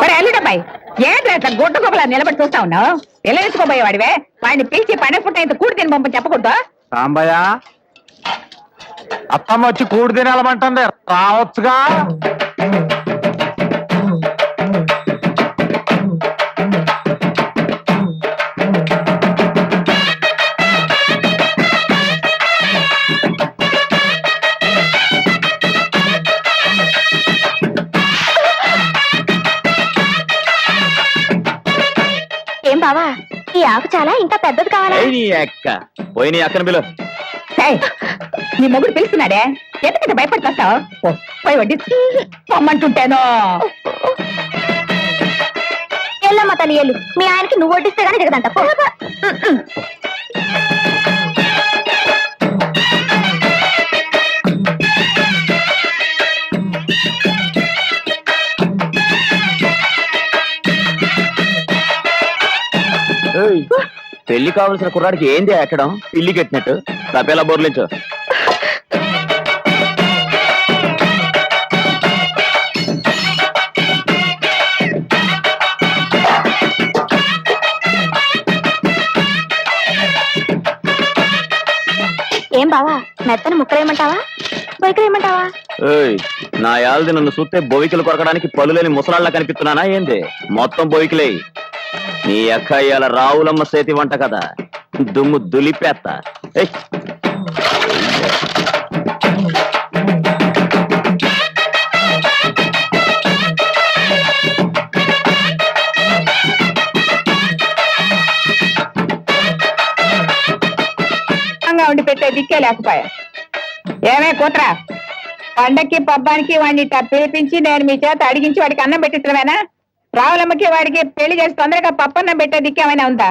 మరి అల్లుడబ్బాయి ఏంట్రా అట్లా గుడ్డ గొప్పలా నిలబడి చూస్తా ఉన్నావు? పిల్లనిచ్చుకోబోయేవాడివే వాడిని పిలిచి పండగ పుట్ట ఇంత కూడి తిని పంపని చెప్పకూడదు. సాంబయ్య అత్తమ్మ వచ్చి కూడి తినాలమంటుంది, రావచ్చుగా. ఏం బావా ఈ ఆకు చాలా ఇంకా పెద్దది కావాలా? పోయి నీ అక్కన పిలు. నీ మొగుడు పిలుస్తున్నాడే, ఎందుకంటే భయపడుకొస్తావు? పోయి వడ్డీ పొమ్మంటుంటాను. ఎల్లమ్మ తల్లి ఎల్లు, మీ ఆయనకి నువ్వు వడ్డిస్తే గానీ దిగదంట. పెళ్లి కావలసిన కుర్రాడికి ఏంది ఎక్కడం? పిల్లి కట్టినట్టు తపేలా బోర్లించు. ఏం బావా మెత్తని ముక్కలేయమంటావా బొయ్యలేయమంటావా? నా యాల్ది నన్ను చూస్తే బొవికలు కొరకడానికి పలులేని ముసలాళ్ళ కనిపిస్తున్నానా ఏంది? మొత్తం బొవికలే. నీ అక్క ఇయాల రావులమ్మ సేతి వంట కదా, దుమ్ము దులిపేత్తా. ఉండి పెట్టే దిక్కే లేకపోయా. ఏమే కూతురా, పండక్కి పబ్బానికి వాడిని పిలిపించి నేను మీ చేత అడిగించి వాడికి అన్నం పెట్టించడమేనా? రావులమ్మకి వాడికి పెళ్లి చేసి తొందరగా పప్పన్నం పెట్టే దిక్కేమైనా ఉందా?